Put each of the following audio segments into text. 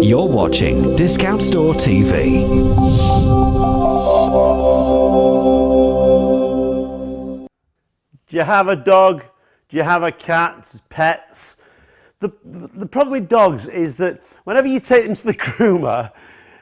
You're watching Discount Store TV. Do you have a dog? Do you have a cat? Pets? The problem with dogs is that whenever you take them to the groomer,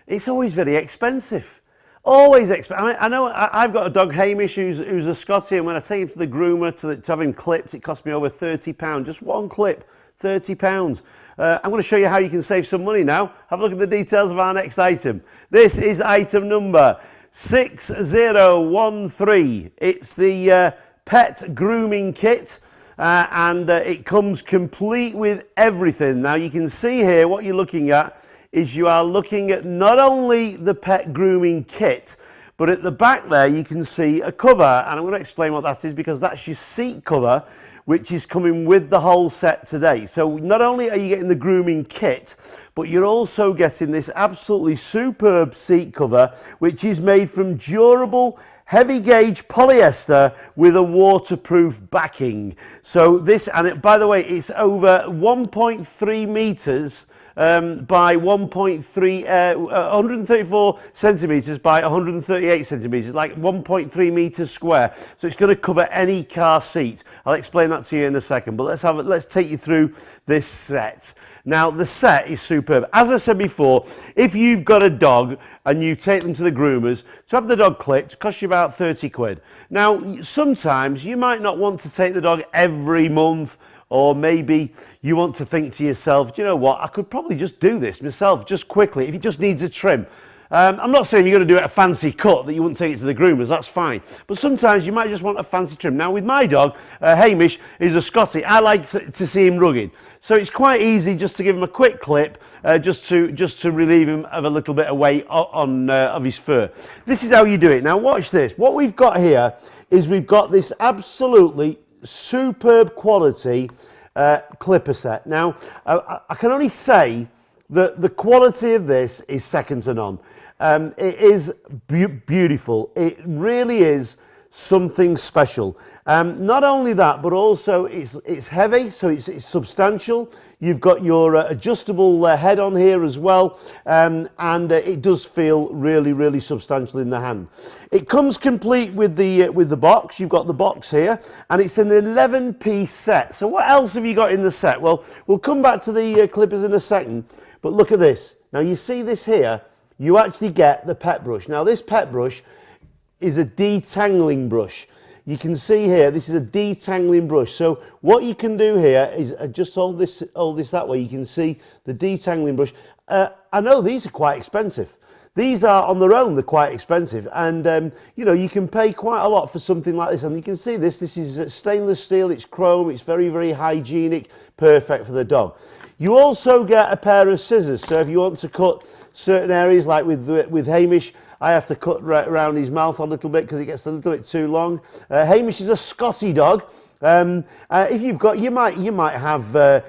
it's always very expensive. Always expensive. I know I've got a dog, Hamish, who's a Scottie, and when I take him to the groomer to have him clipped, it cost me over £30. Just one clip, £30. I'm going to show you how you can save some money now. Have a look at the details of our next item. This is item number 6013. It's the pet grooming kit. And it comes complete with everything. Now you can see here what you're looking at is you are looking at not only the pet grooming kit, but at the back there you can see a cover, and I'm going to explain what that is because that's your seat cover, which is coming with the whole set today. So not only are you getting the grooming kit, but you're also getting this absolutely superb seat cover, which is made from durable heavy gauge polyester with a waterproof backing. So this, and by the way, it's over 1.3 meters by 134 centimeters by 138 centimeters, like 1.3 meters square. So it's going to cover any car seat. I'll explain that to you in a second, but let's take you through this set. Now, the set is superb. As I said before, if you've got a dog and you take them to the groomers, to have the dog clipped, it costs you about 30 quid. Now, sometimes you might not want to take the dog every month, or maybe you want to think to yourself, do you know what, I could probably just do this myself, just quickly, if it just needs a trim. I'm not saying you're going to do it a fancy cut that you wouldn't take it to the groomers, that's fine. But sometimes you might just want a fancy trim. Now with my dog, Hamish, is a Scottie, I like to see him rugged. So it's quite easy just to give him a quick clip, just to relieve him of a little bit of weight of his fur. This is how you do it. Now watch this. What we've got here is we've got this absolutely superb quality clipper set. Now I can only say that the quality of this is second to none. It is beautiful. It really is something special. Not only that, but also it's heavy, so it's substantial. You've got your adjustable head on here as well, and it does feel really, really substantial in the hand. It comes complete with the box. You've got the box here, and it's an 11-piece set. So what else have you got in the set? Well, we'll come back to the clippers in a second, but look at this. Now you see this here, you actually get the pet brush. Now this pet brush is a detangling brush. You can see here, this is a detangling brush. So what you can do here is just hold this that way. You can see the detangling brush. I know these are quite expensive. These are on their own, they're quite expensive. And you know, you can pay quite a lot for something like this. And you can see this is stainless steel, it's chrome, it's very, very hygienic, perfect for the dog. You also get a pair of scissors. So if you want to cut certain areas, like with Hamish, I have to cut right around his mouth a little bit because it gets a little bit too long. Hamish is a Scottie dog. If you've got, you might have a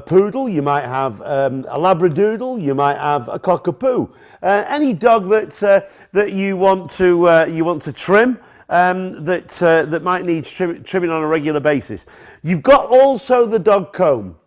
poodle, you might have a labradoodle, you might have a cockapoo. Any dog that you want to trim. That might need trimming on a regular basis. You've got also the dog comb.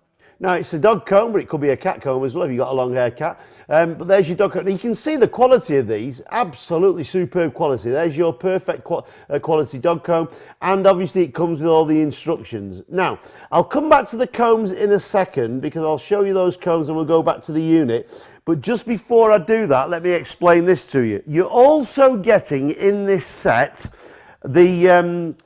Now it's a dog comb, but it could be a cat comb as well if you've got a long hair cat. But there's your dog comb. You can see the quality of these, absolutely superb quality. There's your perfect quality dog comb, and obviously it comes with all the instructions. Now, I'll come back to the combs in a second because I'll show you those combs and we'll go back to the unit. But just before I do that, let me explain this to you. You're also getting in this set the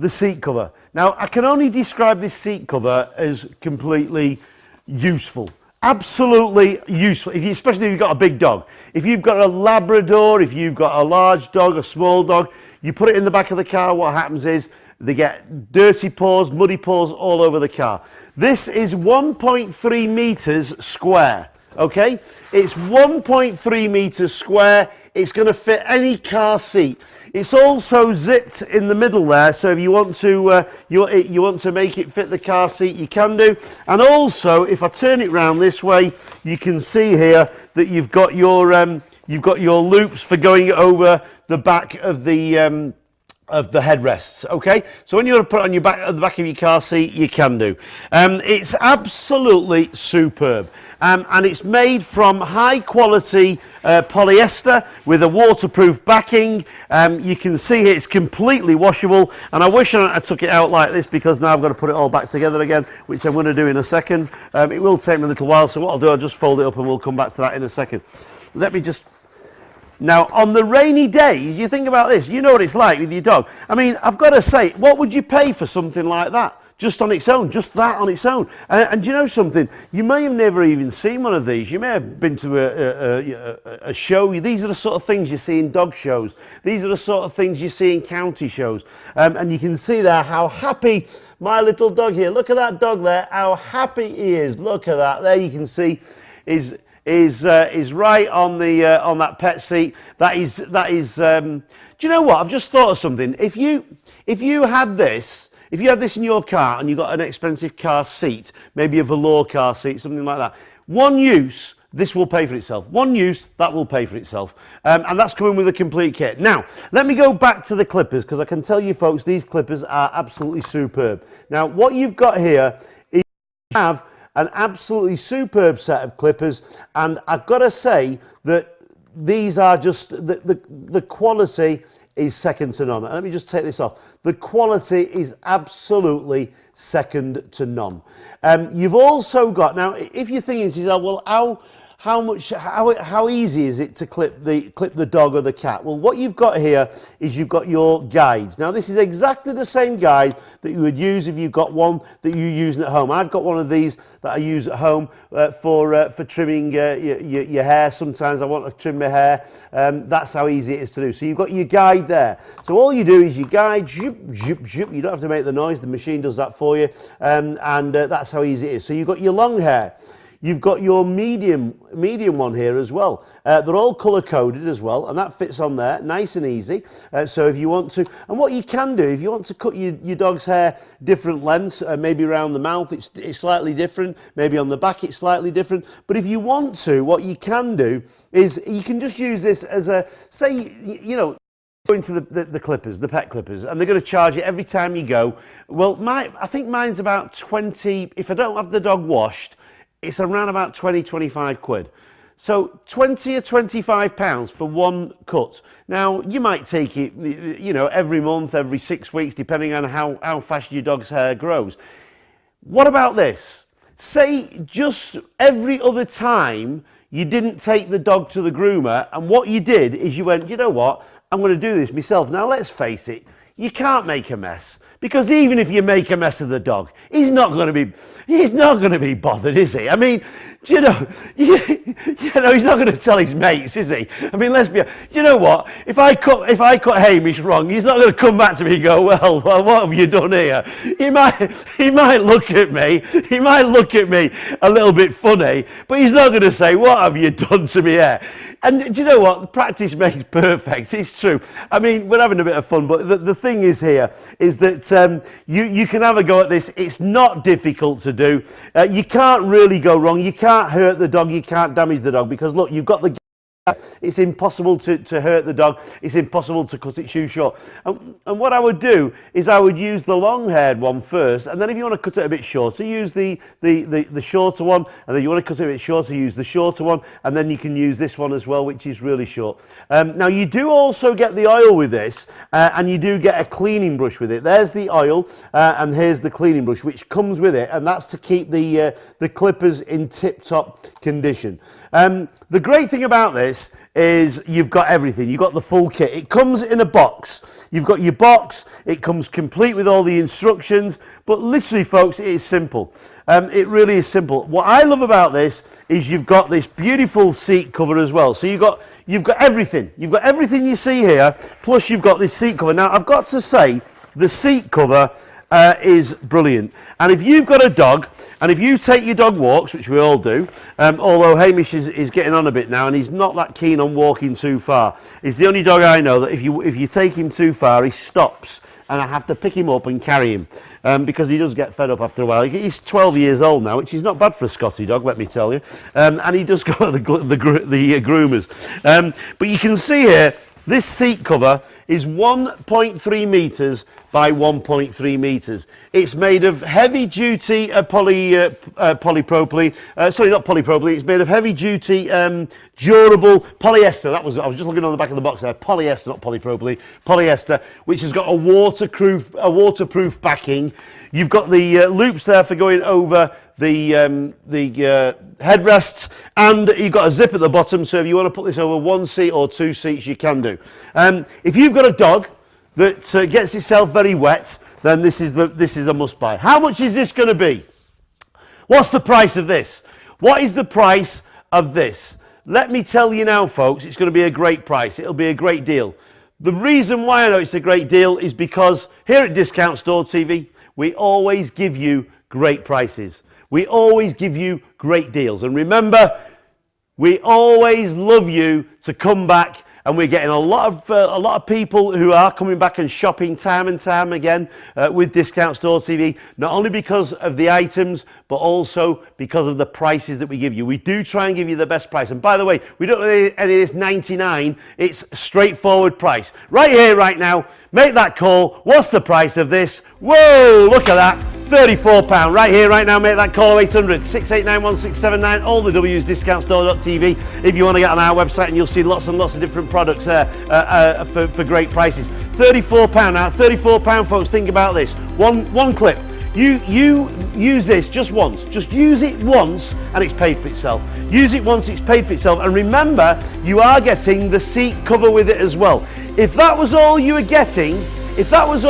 seat cover. Now, I can only describe this seat cover as completely useful. Absolutely useful, especially if you've got a big dog. If you've got a Labrador, if you've got a large dog, a small dog, you put it in the back of the car, what happens is they get dirty paws, muddy paws all over the car. This is 1.3 meters square, okay? It's 1.3 meters square. It's going to fit any car seat. It's also zipped in the middle there, so if you want to you want to make it fit the car seat, you can do. And also, if I turn it round this way, you can see here that you've got your loops for going over the back of the of the headrests. Okay, so when you want to put it on your back, at the back of your car seat, you can do. It's absolutely superb, and it's made from high quality polyester with a waterproof backing. You can see here it's completely washable, and I wish I took it out like this, because now I've got to put it all back together again, which I'm going to do in a second. It will take me a little while, so what I'll do, I'll just fold it up and we'll come back to that in a second. Let me just... Now, on the rainy days, you think about this, you know what it's like with your dog. I mean, I've got to say, what would you pay for something like that? Just on its own, just that on its own. And do you know something? You may have never even seen one of these. You may have been to a show. These are the sort of things you see in dog shows. These are the sort of things you see in county shows. And you can see there how happy my little dog here, look at that dog there, how happy he is. Look at that. There you can see is right on the on that pet seat. That is. Do you know what? I've just thought of something. If you had this in your car and you got an expensive car seat, maybe a velour car seat, something like that, one use, this will pay for itself. One use, that will pay for itself. And that's coming with a complete kit. Now, let me go back to the clippers, because I can tell you folks, these clippers are absolutely superb. Now, what you've got here is you have an absolutely superb set of clippers, and I've got to say that these are just, the quality is second to none. Let me just take this off. The quality is absolutely second to none. You've also got, now if you're thinking to yourself, well, how easy is it to clip the dog or the cat? Well, what you've got here is you've got your guides. Now, this is exactly the same guide that you would use if you've got one that you're using at home. I've got one of these that I use at home for trimming your hair. Sometimes I want to trim my hair. That's how easy it is to do. So you've got your guide there. So all you do is your guide, zoop, zoop, zoop. You don't have to make the noise. The machine does that for you. And that's how easy it is. So you've got your long hair. You've got your medium one here as well. They're all colour coded as well, and that fits on there nice and easy. So if you want to, and what you can do, if you want to cut your dog's hair different lengths, maybe around the mouth it's slightly different, maybe on the back it's slightly different, but if you want to, what you can do is you can just use this as a, say, you know, going to the clippers, the pet clippers, and they're going to charge you every time you go. Well, I think mine's about 20, if I don't have the dog washed, it's around about 20-25 quid. So 20 or 25 pounds for one cut. Now, you might take it, you know, every month, every 6 weeks, depending on how fast your dog's hair grows. What about this? Say just every other time you didn't take the dog to the groomer, and what you did is you went, you know what, I'm going to do this myself. Now, let's face it, you can't make a mess, because even if you make a mess of the dog, he's not going to be bothered, is he? I mean, you know, he's not going to tell his mates, is he? I mean, let's be, you know what? If I cut Hamish wrong, he's not going to come back to me and go, well, what have you done here? He might look at me a little bit funny, but he's not going to say, what have you done to me here? And do you know what? Practice makes perfect. It's true. I mean, we're having a bit of fun, but the thing is here is that you can have a go at this. It's not difficult to do. You can't really go wrong. You can't hurt the dog. You can't damage the dog, because look, you've got the... It's impossible to hurt the dog. It's impossible to cut its shoe short. And what I would do is I would use the long-haired one first, and then if you want to cut it a bit shorter, use the shorter one, and then you want to cut it a bit shorter, use the shorter one, and then you can use this one as well, which is really short. Now, you do also get the oil with this, and you do get a cleaning brush with it. There's the oil, and here's the cleaning brush, which comes with it, and that's to keep the clippers in tip-top condition. The great thing about this is you've got everything. You've got the full kit. It comes in a box. You've got your box. It comes complete with all the instructions. But literally, folks, it is simple. It really is simple. What I love about this is you've got this beautiful seat cover as well. So you've got everything. You've got everything you see here. Plus, you've got this seat cover. Now, I've got to say, the seat cover is brilliant. And if you've got a dog, and if you take your dog walks, which we all do, although Hamish is getting on a bit now, and he's not that keen on walking too far. He's the only dog I know that if you take him too far, he stops, and I have to pick him up and carry him, because he does get fed up after a while. He's 12 years old now, which is not bad for a Scottie dog, let me tell you. And he does go to the groomers. But you can see here, This seat cover is 1.3 metres by 1.3 metres. It's made of heavy duty polypropylene, sorry, not polypropylene, it's made of heavy duty durable polyester. I was just looking on the back of the box there, polyester, not polypropylene, polyester, which has got a waterproof backing. You've got the loops there for going over the headrests, and you've got a zip at the bottom, so if you want to put this over 1 seat or 2 seats, you can do. If you've got a dog that gets itself very wet, then this is a must buy. How much is this going to be? What's the price of this? What is the price of this? Let me tell you now, folks, it's going to be a great price. It'll be a great deal. The reason why I know it's a great deal is because here at Discount Store TV, we always give you great prices. We always give you great deals. And remember, we always love you to come back, and we're getting a lot of people who are coming back and shopping time and time again with Discount Store TV, not only because of the items, but also because of the prices that we give you. We do try and give you the best price. And by the way, we don't do any of this 99, it's straightforward price. Right here, right now, make that call. What's the price of this? Whoa, look at that. £34 right here, right now. Make that call, 800 689 1679. All the W's, discountstore.tv. If you want to get on our website, and you'll see lots and lots of different products there for great prices. £34 now. £34, folks. Think about this. One clip. You use this just once. Just use it once, and it's paid for itself. Use it once, it's paid for itself. And remember, you are getting the seat cover with it as well. If that was all you were getting, if that was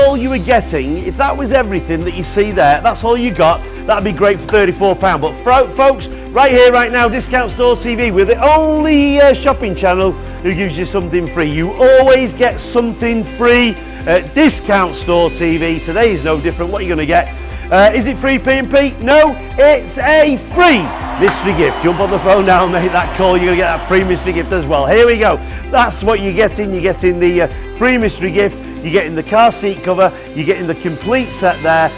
everything that you see there, that's all you got, that'd be great for £34. But folks, right here, right now, Discount Store TV, we're the only shopping channel who gives you something free. You always get something free at Discount Store TV. Today is no different. What are you going to get? Is it free P&P? No, it's a free mystery gift. Jump on the phone now and make that call. You're going to get that free mystery gift as well. Here we go. That's what you're getting. You're getting the free mystery gift. You're getting the car seat cover. You're getting the complete set there.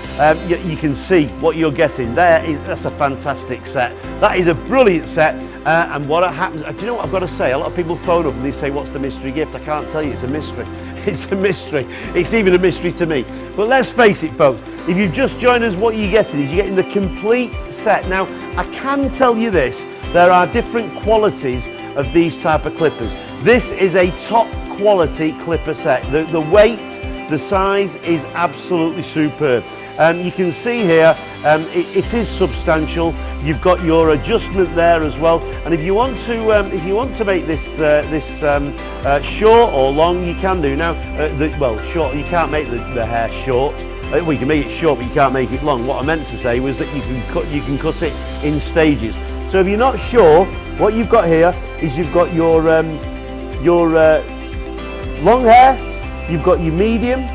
You can see what you're getting there. That's a fantastic set. That is a brilliant set. And what happens, do you know what I've got to say? A lot of people phone up and they say, what's the mystery gift? I can't tell you, it's a mystery. It's a mystery. It's even a mystery to me. But let's face it, folks, if you've just joined us, what you're getting is you're getting the complete set. Now, I can tell you this, there are different qualities of these type of clippers. This is a top quality clipper set. The weight, the size is absolutely superb. You can see here, it is substantial. You've got your adjustment there as well. And if you want to make this short or long, you can do. Now, short. You can't make the hair short. Well, you can make it short, but you can't make it long. What I meant to say was that you can cut it in stages. So if you're not sure, what you've got here is you've got your long hair, you've got your medium,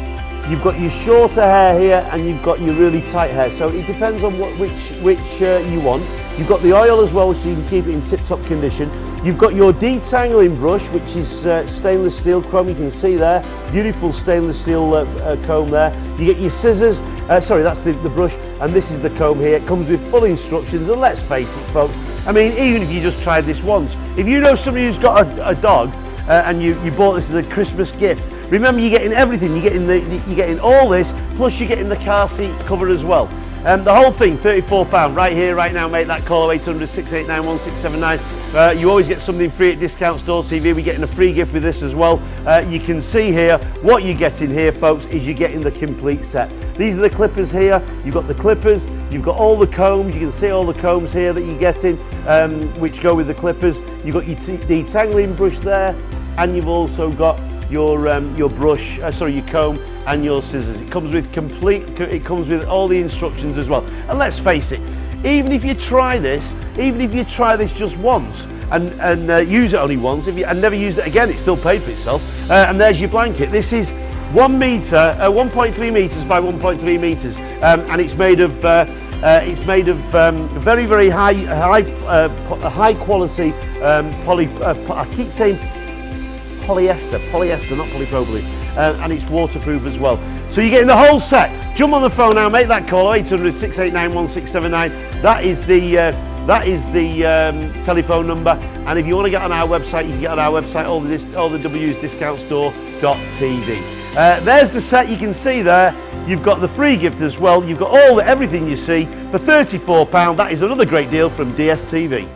you've got your shorter hair here, and you've got your really tight hair. So it depends on which you want. You've got the oil as well, so you can keep it in tip-top condition. You've got your detangling brush, which is stainless steel chrome. You can see there, beautiful stainless steel comb there. You get your scissors. Sorry, that's the brush, and this is the comb here. It comes with full instructions, and let's face it, folks. I mean, even if you just tried this once, if you know somebody who's got a dog and you bought this as a Christmas gift, remember you're getting everything. You're getting all this, plus you're getting the car seat cover as well. The whole thing, £34, right here, right now. Make that call, 800 689 1679. You always get something free at Discount Store TV. We're getting a free gift with this as well. You can see here, what you're getting here, folks, is you're getting the complete set. These are the clippers here. You've got the clippers, you've got all the combs. You can see all the combs here that you're getting, which go with the clippers. You've got your detangling brush there, and you've also got your brush, your comb, and your scissors. It comes with all the instructions as well. And let's face it, even if you try this just once and use it only once, and never use it again, it's still paid for itself. And there's your blanket. This is 1 metre, 1.3 metres by 1.3 metres, and it's made of very, very high quality I keep saying polyester, not polypropylene, and it's waterproof as well. So you're getting the whole set. Jump on the phone now, make that call, 800 689 1679. That is That is the telephone number, and if you want to get on our website, you can get on our website, all the W's discountstore.tv. There's the set you can see there. You've got the free gift as well. You've got everything you see for £34. That is another great deal from DSTV.